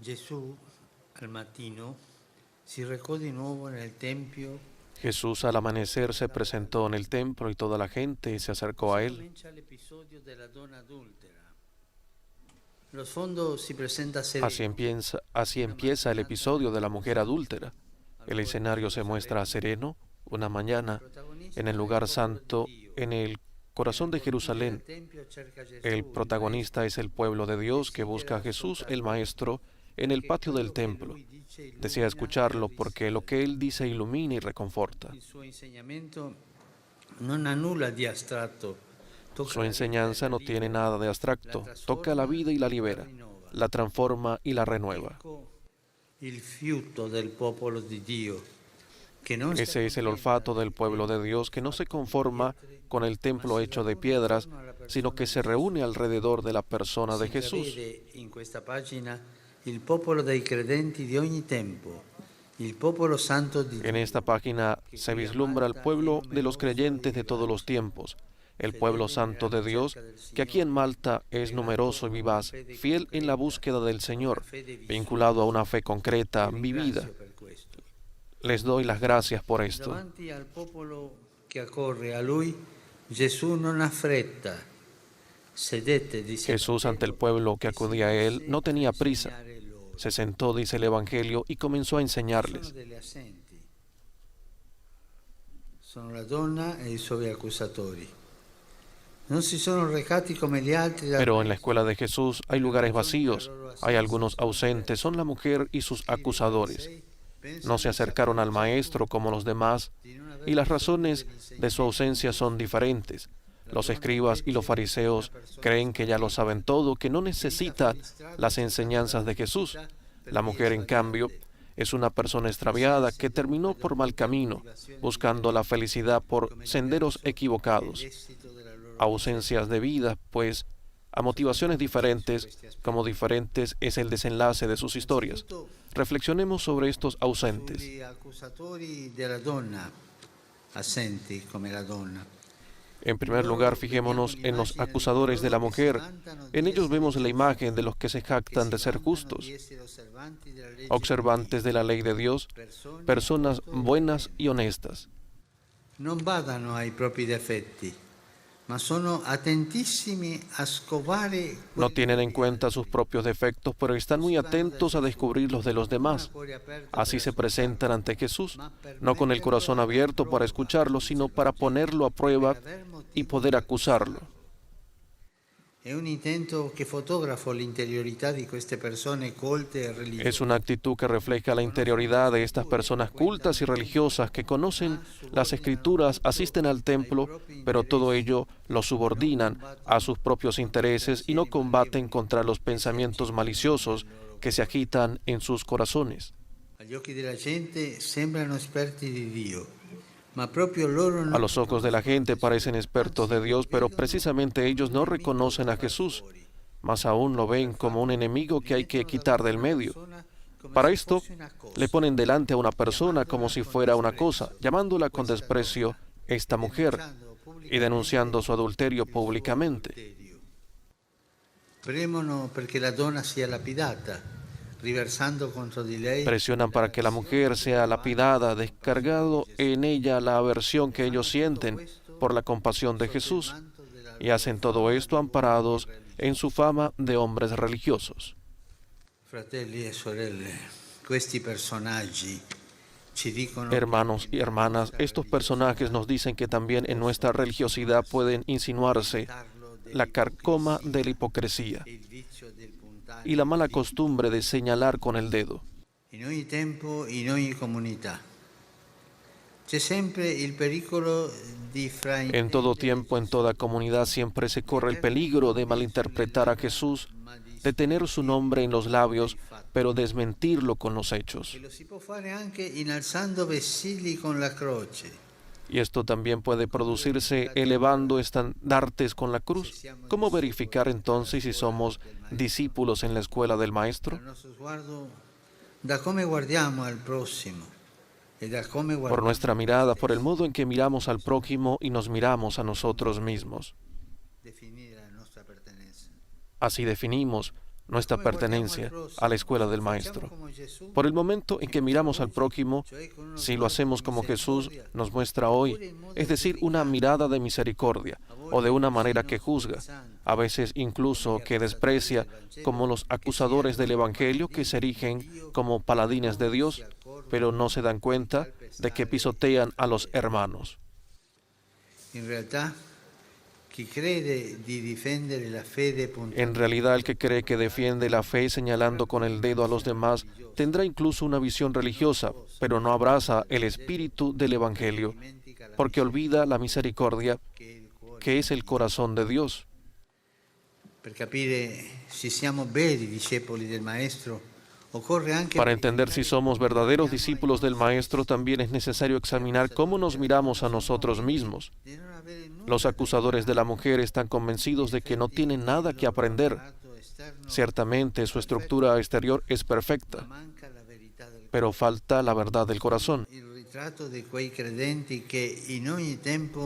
Gesù al mattino si recò di nuovo nel tempio. Jesús al amanecer se presentó en el templo y toda la gente se acercò a Così él. comincia l'episodio della donna adultera. Lo sfondo si presenta Así sereno. empieza el episodio de la mujer adúltera. El escenario se muestra sereno, una mañana, en el lugar santo, en el corazón de Jerusalén. El protagonista es el pueblo de Dios que busca a Jesús, el Maestro, en el patio del templo. Desea escucharlo porque lo que él dice ilumina y reconforta. Il suo insegnamento non ha nulla di astratto. Su enseñanza no tiene nada de abstracto, toca la vida y la libera, la transforma y la renueva. Il fiuto del popolo di Dio, che non si Ese es el olfato del pueblo de Dios que no se conforma con el templo hecho de piedras, sino que se reúne alrededor de la persona de Jesús. vede in questa pagina il popolo dei credenti di ogni tempo, il popolo santo di En esta página se vislumbra el pueblo de los creyentes de todos los tiempos, el pueblo santo de Dios, que aquí en Malta es numeroso y vivaz, fiel en la búsqueda del Señor, vinculado a una fe concreta, vivida. Les doy las gracias por esto. Davanti al popolo che accorre a lui, Gesù non ha fretta. Sedette, dice Jesús, ante el pueblo que acudía a él, no tenía prisa. Se sentó, dice el Evangelio, y comenzó a enseñarles. delle assenti. Sono la donna e i suoi accusatori. Non si sono recati come gli altri Pero en la escuela de Jesús hay lugares vacíos, hay algunos ausentes, son la mujer y sus acusadores. No se acercaron al Maestro como los demás, y las razones de su ausencia son diferentes. Los escribas y los fariseos creen que ya lo saben todo, que no necesitan las enseñanzas de Jesús. La mujer, en cambio, es una persona extraviada que terminó por mal camino, buscando la felicidad por senderos equivocados. Ausencias debidas, pues, a motivaciones diferentes, como diferentes es el desenlace de sus historias. Reflexionemos sobre estos ausentes. Sugli accusatori della donna, assenti come la donna. En primer lugar, fijémonos en los acusadores de la mujer. En ellos vemos la imagen de los que se jactan de ser justos, observantes de la ley de Dios, personas buenas y honestas. Non badano ai propri difetti, ma sono attentissimi a scovare No tienen en cuenta sus propios defectos, pero están muy atentos a descubrir los de los demás. Así se presentan ante Jesús, no con el corazón abierto para escucharlo, sino para ponerlo a prueba y poder acusarlo. È un intento che fotografa l'interiorità di queste persone colte e religiose. Es una actitud que refleja la interioridad de estas personas cultas y religiosas que conocen las Escrituras, asisten al templo, pero todo ello lo subordinan a sus propios intereses y no combaten contra los pensamientos maliciosos que se agitan en sus corazones. Agli occhi della gente sembrano esperti di Dio, ma proprio loro A los ojos de la gente parecen expertos de Dios, pero precisamente ellos no reconocen a Jesús. Más aún lo ven como un enemigo que hay que quitar del medio. Para esto, le ponen delante a una persona como si fuera una cosa, llamándola con desprecio esta mujer y denunciando su adulterio públicamente. premono perché la donna sia lapidata, riversando contro di lei Presionan para que la mujer sea lapidada, descargado en ella la aversión que ellos sienten por la compasión de Jesús, y hacen todo esto amparados en su fama de hombres religiosos. fratelli e sorelle. Questi personaggi ci dicono Hermanos y hermanas, estos personajes nos dicen que también en nuestra religiosidad pueden insinuarse la carcoma de la hipocresía il vizio del puntare y la mala costumbre de señalar con el dedo. in ogni tempo, in ogni comunità. C'è sempre il pericolo di En todo tiempo, en toda comunidad, siempre se corre el peligro de malinterpretar a Jesús, de tener su nombre en los labios, pero desmentirlo con los hechos. E lo si può fare anche innalzando vessilli con la croce. Y esto también puede producirse elevando estandartes con la cruz. ¿Cómo verificar entonces si somos discípulos en la escuela del Maestro? Il nostro sguardo da come guardiamo al prossimo e da come Por guardiamo nuestra mirada, por el modo en que miramos al prójimo y nos miramos a nosotros mismos. definire la nostra pertenenza. Así definimos nuestra pertenencia a la escuela del Maestro. Por el momento en que miramos al prójimo, si lo hacemos como Jesús nos muestra hoy, es decir, una mirada de misericordia, o de una manera que juzga, a veces incluso que desprecia, como los acusadores del Evangelio que se erigen como paladines de Dios, pero no se dan cuenta de que pisotean a los hermanos. En realidad, el que cree que defiende la fe señalando con el dedo a los demás tendrá incluso una visión religiosa, pero no abraza el espíritu del Evangelio, porque olvida la misericordia, que es el corazón de Dios. Para entender si somos verdaderos discípulos del Maestro, también es necesario examinar cómo nos miramos a nosotros mismos. Los acusadores de la mujer están convencidos de que no tienen nada que aprender. Ciertamente su estructura exterior es perfecta, pero falta la verdad del corazón.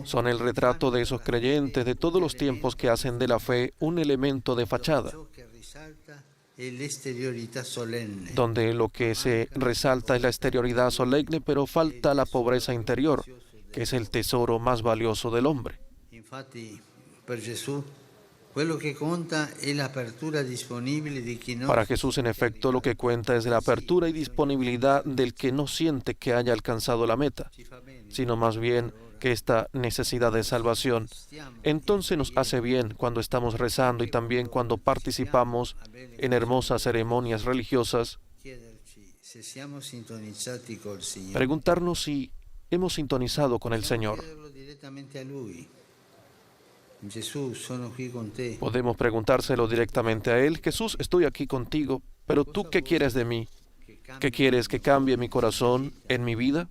Son el retrato de esos creyentes de todos los tiempos que hacen de la fe un elemento de fachada, donde lo que se resalta es la exterioridad solemne, pero falta la pobreza interior, que es el tesoro más valioso del hombre. Para Jesús, en efecto, lo que cuenta es la apertura y disponibilidad del que no siente que haya alcanzado la meta, sino más bien que esta necesidad de salvación. Entonces nos hace bien cuando estamos rezando y también cuando participamos en hermosas ceremonias religiosas, preguntarnos si hemos sintonizado con el Señor. Podemos preguntárselo directamente a Él: Jesús, estoy aquí contigo, pero ¿tú qué quieres de mí? ¿Qué quieres que cambie mi corazón en mi vida?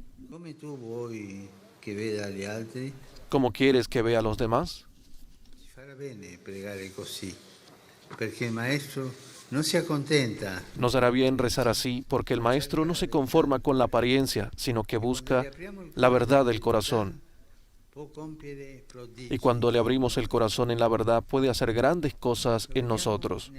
¿Cómo quieres que vea a los demás? Nos hará bien rezar así, porque el Maestro no se conforma con la apariencia, sino que busca la verdad del corazón. Y cuando le abrimos el corazón en la verdad, puede hacer grandes cosas en nosotros.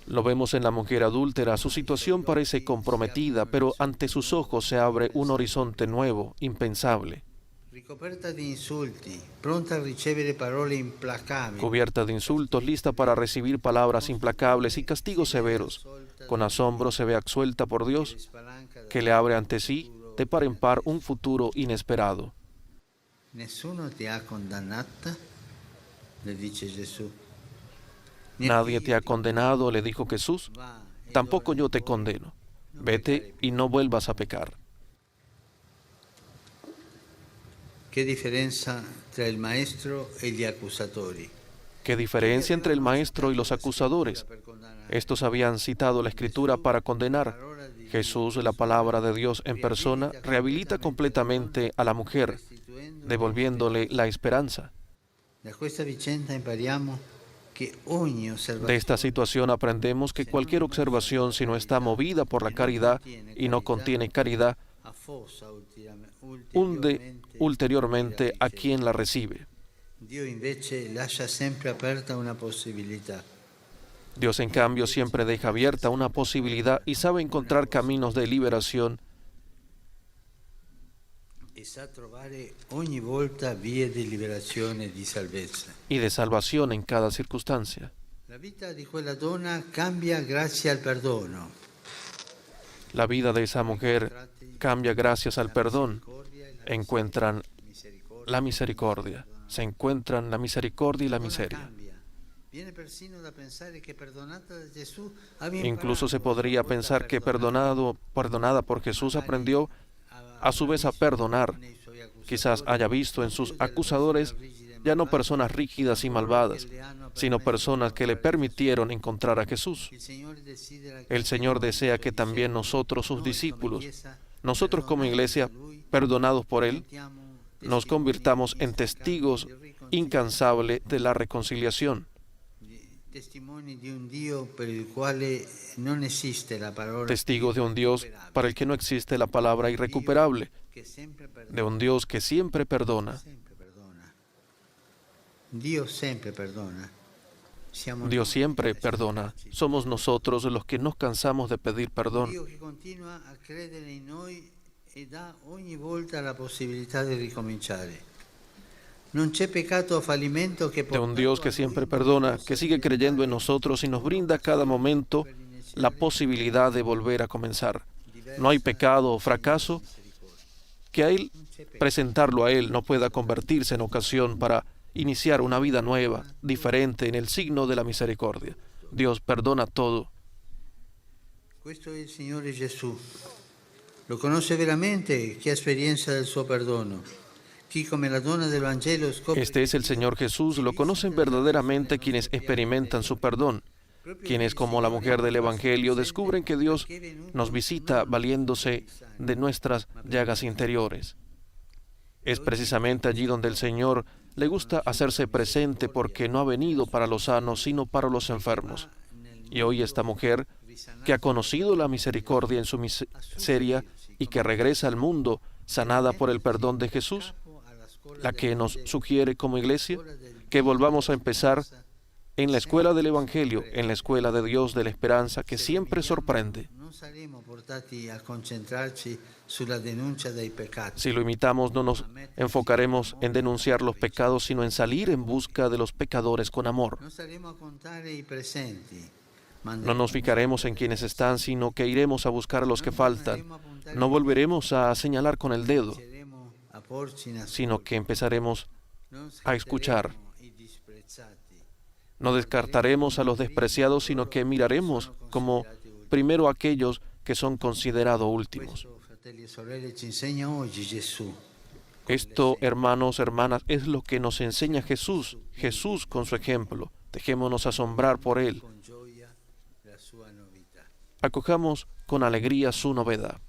Lo vemos en la mujer adúltera. Su situación parece comprometida, pero ante sus ojos se abre un horizonte nuevo, impensable. Cubierta de insultos, lista para recibir palabras implacables y castigos severos, con asombro se ve absuelta por Dios, que le abre ante sí, de par en par, un futuro inesperado. Nadie te ha condenado, le dijo Jesús, tampoco yo te condeno. Vete y no vuelvas a pecar. ¿Qué diferencia entre el maestro y los acusadores? ¿Qué diferencia entre el Maestro y los acusadores? Estos habían citado la Escritura para condenar. Jesús, la palabra de Dios en persona, rehabilita completamente a la mujer, devolviéndole la esperanza. De esta situación aprendemos que cualquier observación, si no está movida por la caridad y no contiene caridad, hunde ulteriormente a quien la recibe. Dios, en cambio, siempre deja abierta una posibilidad y sabe encontrar caminos de liberación y de salvación en cada circunstancia. La vida de esa mujer cambia gracias al perdón. Encuentran la misericordia. Se encuentran la misericordia y la miseria. Incluso se podría pensar que perdonada por Jesús aprendió a su vez a perdonar. Quizás haya visto en sus acusadores ya no personas rígidas y malvadas, sino personas que le permitieron encontrar a Jesús. El Señor desea que también nosotros, sus discípulos, nosotros como iglesia, perdonados por Él, nos convirtamos en testigos incansables de la reconciliación. Testigos de un Dios para el que no existe la palabra irrecuperable, de un Dios que siempre perdona. Dios siempre perdona. Dios siempre perdona. Somos nosotros los que nos cansamos de pedir perdón. Dio che continua a credere in noi e dà ogni volta la possibilità di ricominciare. Non c'è peccato o fallimento che De un Dios que siempre perdona, que sigue creyendo en nosotros y nos brinda a cada momento la posibilidad de volver a comenzar. No hay pecado o fracaso que a Él, presentarlo a Él, no pueda convertirse en ocasión para iniciar una vida nueva, diferente, en el signo de la misericordia. Dios perdona todo. Questo è il Signore Gesù. Lo conosce veramente chi ha esperienza del suo perdono. Chi come la donna del Vangelo scopre. Este es el Señor Jesús. Lo conocen verdaderamente quienes experimentan su perdón. Quienes, como la mujer del Evangelio, descubren que Dios nos visita valiéndose de nuestras llagas interiores. Es precisamente allí donde el Señor le gusta hacerse presente, porque no ha venido para los sanos, sino para los enfermos. Y hoy esta mujer, que ha conocido la misericordia en su miseria y que regresa al mundo sanada por el perdón de Jesús, la que nos sugiere como iglesia que volvamos a empezar en la escuela del Evangelio, en la escuela de Dios de la esperanza, que siempre sorprende. Si lo imitamos, no nos enfocaremos en denunciar los pecados, sino en salir en busca de los pecadores con amor. No nos fijaremos en quienes están, sino que iremos a buscar a los que faltan. No volveremos a señalar con el dedo, sino que empezaremos a escuchar. No descartaremos a los despreciados, sino que miraremos como primero a aquellos que son considerados últimos. Esto, hermanos, hermanas, es lo que nos enseña Jesús. Jesús con su ejemplo. Dejémonos asombrar por Él. Acojamos con alegría su novedad.